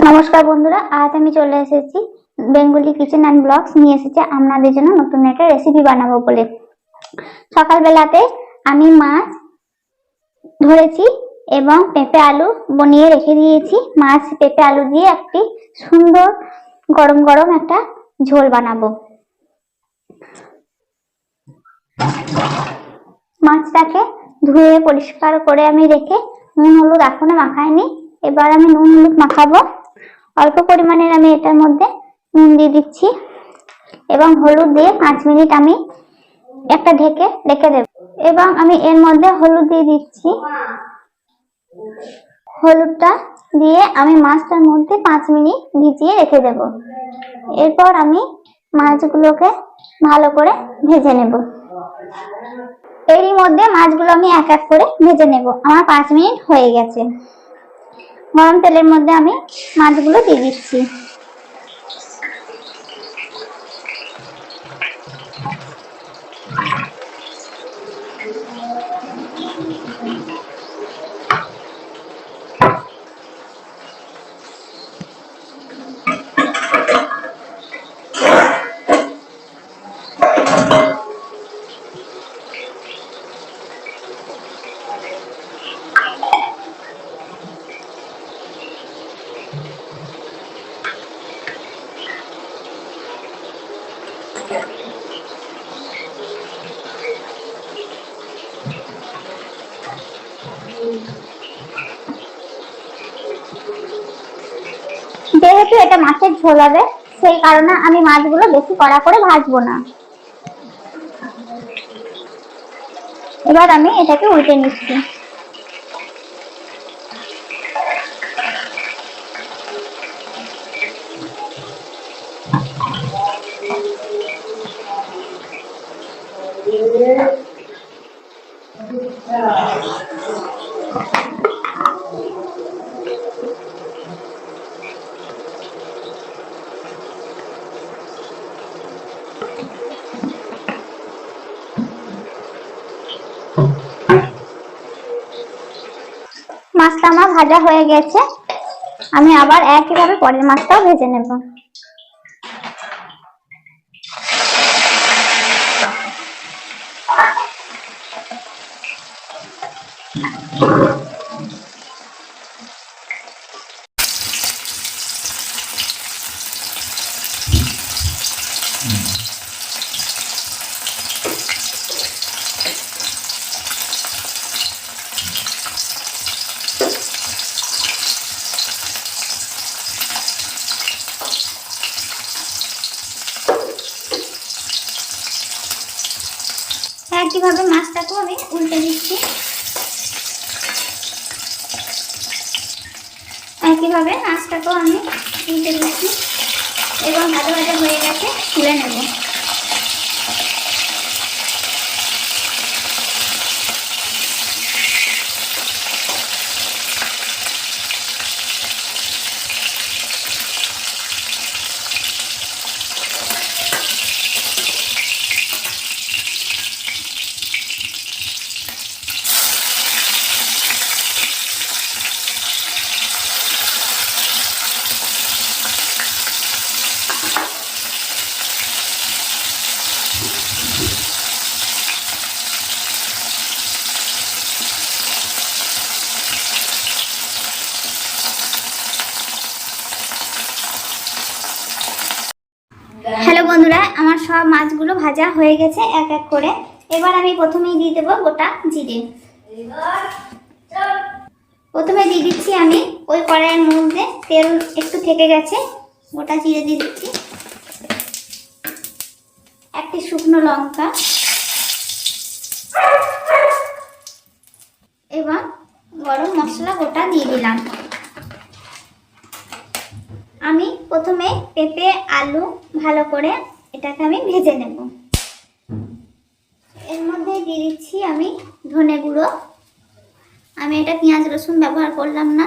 নমস্কার বন্ধুরা, আজ আমি চলে এসেছি বেঙ্গলি কিচেন অ্যান্ড ব্লগস নিয়ে এসেছি আপনাদের জন্য নতুন একটা রেসিপি বানাবো বলে। সকালবেলাতে আমি মাছ ধরেছি এবং পেঁপে আলু বনিয়ে রেখে দিয়েছি। মাছ পেঁপে আলু দিয়ে একটি সুন্দর গরম গরম একটা ঝোল বানাবো। মাছটাকে ধুয়ে পরিষ্কার করে আমি রেখে নুন হলুদ এখনো মাখাইনি। এবার আমি নুন হলুদ মাখাবো। অল্প পরিমাণের আমি এটার মধ্যে নুন দিয়ে দিচ্ছি এবং হলুদ দিয়ে 5 মিনিট আমি একটা ঢেকে রেখে দেব। এবং আমি এর মধ্যে হলুদ দিয়ে দিচ্ছি। হলুদটা দিয়ে আমি মাছটার মধ্যে 5 মিনিট ভিজিয়ে রেখে দেব। এরপর আমি মাছগুলোকে ভালো করে ভেজে নেব। এরই মধ্যে মাছগুলো আমি এক এক করে ভেজে নেব। আমার 5 মিনিট হয়ে গেছে। গরম তেলের মধ্যে আমি মাছগুলো দিয়ে দিচ্ছি। যেহেতু এটা মাছের ঝোল হবে, সেই কারণে আমি মাছগুলো বেশি কড়া করে ভাজবো না। এবার আমি এটাকে উল্টে নিচ্ছি। মাছটা আমার ভাজা হয়ে গেছে। আমি আবার একইভাবে পরের মাছটাও ভেজে নেব। একইভাবে মাছটাকেও আমি উল্টে দিচ্ছি। একইভাবে মাছটাকেও আমি উল্টে দিচ্ছি এবং ভাজা ভাজা হয়ে গেছে, তুলে নেব। হ্যালো বন্ধুরা, আমার সব মাছগুলো ভাজা হয়ে গেছে এক এক করে। এবার আমি প্রথমেই দিয়ে দেবো গোটা জিরে। প্রথমে দিয়ে দিচ্ছি আমি ওই কড়াইয়ের মধ্যে তেল একটু থেকে গেছে, গোটা জিরে দিয়ে দিচ্ছি, একটি শুকনো লঙ্কা এবং গরম মশলা গোটা দিয়ে দিলাম। আমি প্রথমে পেঁপে আলু ভালো করে এটাকে আমি ভেজে নেব। এর মধ্যে দিয়ে দিচ্ছি আমি ধনে গুঁড়ো। আমি এটা পেঁয়াজ রসুন ব্যবহার করলাম না,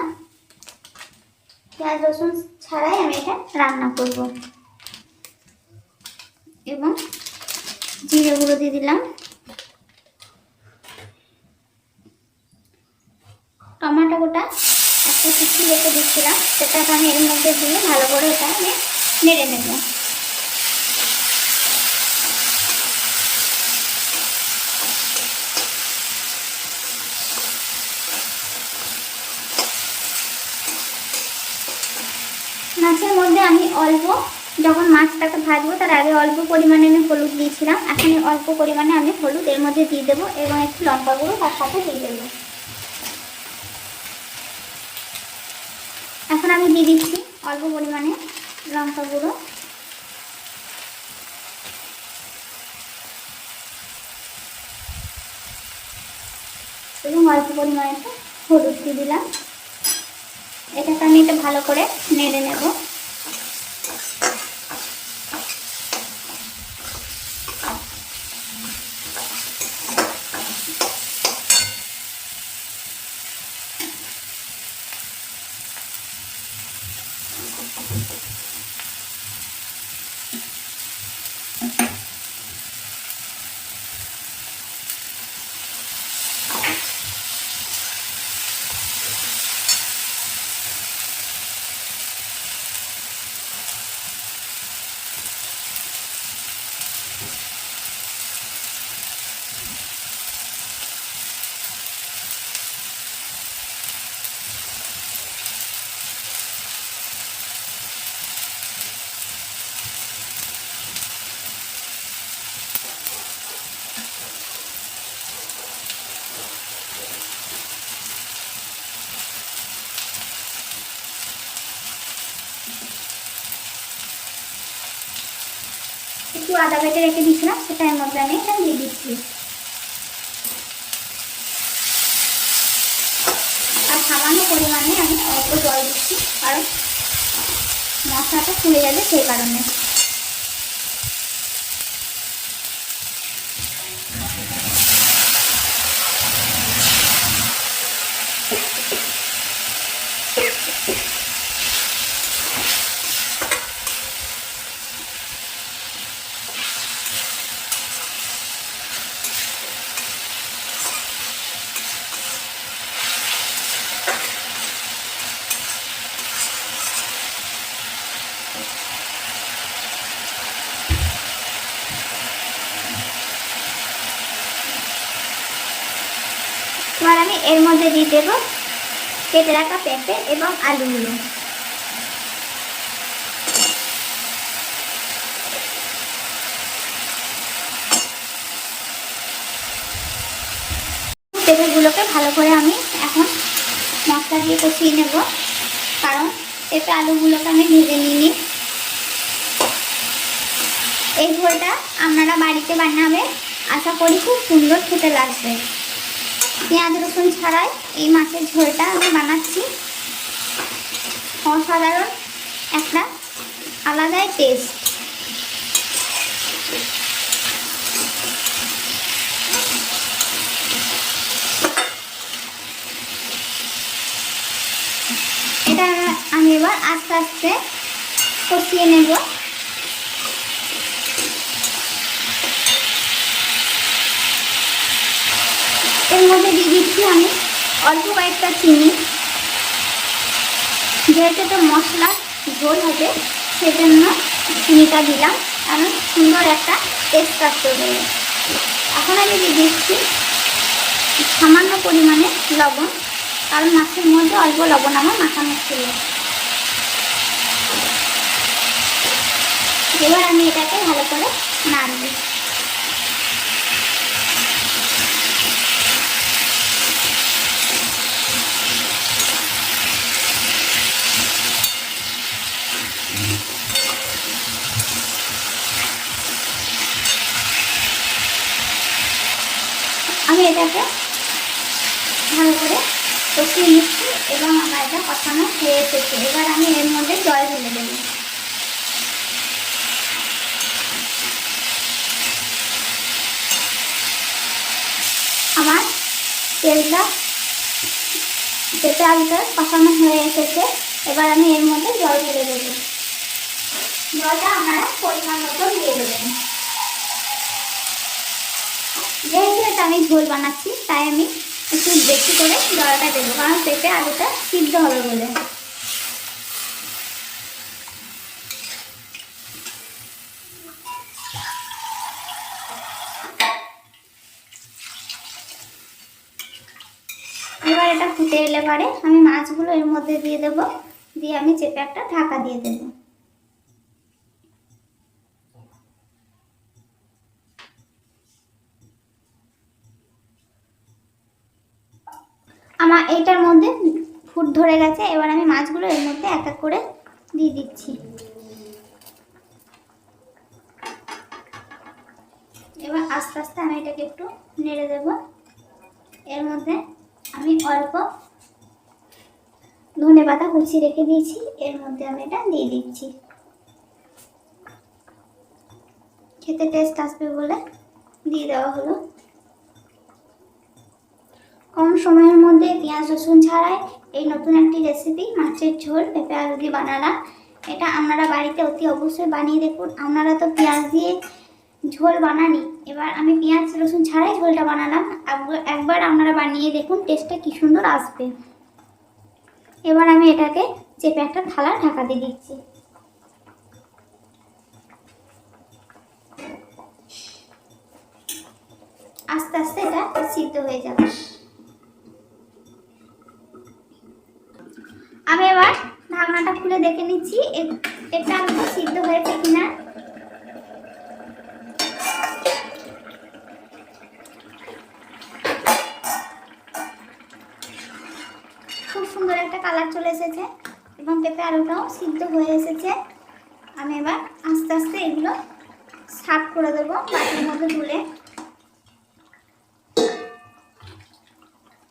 পেঁয়াজ রসুন ছাড়াই আমি এটা রান্না করব। এবং জিরে গুঁড়ো দিয়ে দিলাম, টমেটো গোটা কুচি রেখে দিচ্ছিলাম, সেটাকে আমি এর মধ্যে দিয়ে ভালো করে এটা আমি নেড়ে নেব। মাছের মধ্যে আমি অল্প, যখন মাছটাকে ভাজবো তার আগে অল্প পরিমাণে আমি হলুদ দিয়েছিলাম, এখন অল্প পরিমাণে আমি হলুদ এর মধ্যে দিয়ে দেবো এবং একটু লঙ্কা গুঁড়ো তার সাথে দিয়ে দেবো। এখন আমি দিয়ে দিচ্ছি অল্প পরিমাণে লঙ্কা গুঁড়ো এবং অল্প পরিমাণে হলুদ দিয়ে দিলাম। এটাকে আমি এটা ভালো করে নেড়ে নেব। একটু আদা বেটে রেখে দিয়েছিলাম, সেটা এর মধ্যে আমি এটা দিয়ে দিচ্ছি। আর সামান্য পরিমাণে আমি অল্প জল দিচ্ছি, কারণ মশলাটা ফুলে যাবে সেই কারণে। এবার আমি এর মধ্যে দিয়ে দেবো কেটে রাখা পেঁপে এবং আলুগুলো। পেঁপেগুলোকে ভালো করে আমি এখন মশলা দিয়ে কষিয়ে নেব, কারণ পেঁপে আলুগুলোকে আমি ভেজে নিইনি। এই ঝোলটা আপনারা বাড়িতে বানাবেন, আশা করি খুব সুন্দর খেতে লাগবে। পেঁয়াজ রসুন ছাড়াই এই মাছের ঝোলটা আমি বানাচ্ছি, অসাধারণ একটা আলাদাই টেস্ট। এটা আমি এবার আস্তে আস্তে কষিয়ে নেব। এর মধ্যে দিয়ে দিচ্ছি আমি অল্প কয়েকটা চিনি, যেহেতু তো মশলা ঝোল হবে সেজন্য চিনিটা দিলাম, কারণ সুন্দর একটা টেস্ট আসতে হবে। এখন আমি দিয়ে দিচ্ছি সামান্য পরিমাণে লবণ, কারণ মাছের মধ্যে অল্প লবণ আমার মাখানো ছিল। এবার আমি এটাকে ভালো করে নাড়ব। আমি এটাকে ভালো করে কষিয়ে নিচ্ছি এবং আমার এটা কষানো হয়ে এসেছে। এবার আমি এর মধ্যে জল ঢেলে দেব। আমার তেলটা পেঁপে আলুটা কষানো হয়ে এসেছে, এবার আমি এর মধ্যে জল ঢেলে দেব। জলটা আপনারা পরিমাণ মতো দিয়ে দেবেন। যেহেতু এটা আমি ঝোল বানাচ্ছি, তাই আমি একটু বেশি করে জলটা দেবো, কারণ পেঁপে আলুটা সিদ্ধ হবে বলে। এবার এটা ফুটে এলে পরে আমি মাছগুলো এর মধ্যে দিয়ে দেবো, দিয়ে আমি চেপে একটা ঢাকা দিয়ে দেবো। আমার এইটার মধ্যে ফুট ধরে গেছে, এবার আমি মাছগুলো এর মধ্যে এক এক করে দিয়ে দিচ্ছি। এবার আস্তে আস্তে আমি এটাকে একটু নেড়ে দেব। এর মধ্যে আমি অল্প ধনেপাতা কুচি রেখে দিয়েছি, এর মধ্যে আমি এটা দিয়ে দিচ্ছি। খেতে টেস্ট আসবে বলে দিয়ে দেওয়া হলো। কম সময়ের মধ্যে পেঁয়াজ রসুন ছাড়াই এই নতুন একটি রেসিপি মাছের ঝোল পেঁপে আলু দিয়ে বানালাম। এটা আপনারা বাড়িতে অতি অবশ্যই বানিয়ে দেখুন। আপনারা তো পেঁয়াজ দিয়ে ঝোল বানানি, এবার আমি পেঁয়াজ রসুন ছাড়াই ঝোলটা বানালাম। একবার আপনারা বানিয়ে দেখুন, টেস্টটা কি সুন্দর আসবে। এবার আমি এটাকে চেপে একটা থালা ঢাকা দিয়ে দিচ্ছি। আস্তে আস্তে এটা সিদ্ধ হয়ে যাবে। আমি এবার ঢাকনাটা খুলে দেখে নিচ্ছি এটা আলুটা সিদ্ধ হয়েছে কিনা। খুব সুন্দর একটা কালার চলে এসেছে এবং পেঁপে আলুটাও সিদ্ধ হয়ে এসেছে। আমি এবার আস্তে আস্তে এগুলো সার্ভ করে দেবো বাটির মধ্যে তুলে।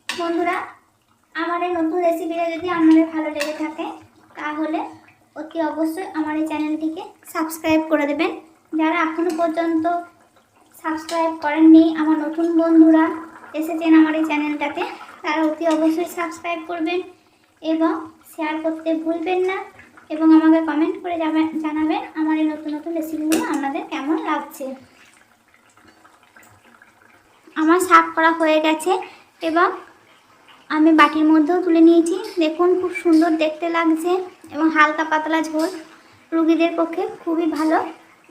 বন্ধুরা, আমার এই নতুন রেসিপিটা যদি আপনাদের ভালো লেগে থাকে তাহলে অতি অবশ্যই আমার এই চ্যানেলটিকে সাবস্ক্রাইব করে দেবেন। যারা এখনও পর্যন্ত সাবস্ক্রাইব করেননি, আমার নতুন বন্ধুরা এসেছেন আমার এই চ্যানেলটাতে, তারা অতি অবশ্যই সাবস্ক্রাইব করবেন এবং শেয়ার করতে ভুলবেন না, এবং আমাকে কমেন্ট করে জানাবেন আমার এই নতুন নতুন রেসিপিগুলো আপনাদের কেমন লাগছে। আমার সার্ভ করা হয়ে গেছে এবং আমি বাটির মধ্যেও তুলে নিয়েছি। দেখুন খুব সুন্দর দেখতে লাগছে এবং হালকা পাতলা ঝোল, রোগীদের পক্ষে খুবই ভালো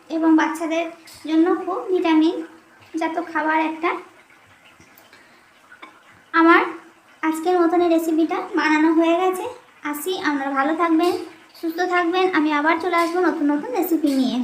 এবং বাচ্চাদের জন্য খুব ভিটামিন জাত খাবার একটা। আমার আজকের মতন এই রেসিপিটা বানানো হয়ে গেছে। আসি, আপনারা ভালো থাকবেন, সুস্থ থাকবেন। আমি আবার চলে আসবো নতুন নতুন রেসিপি নিয়ে।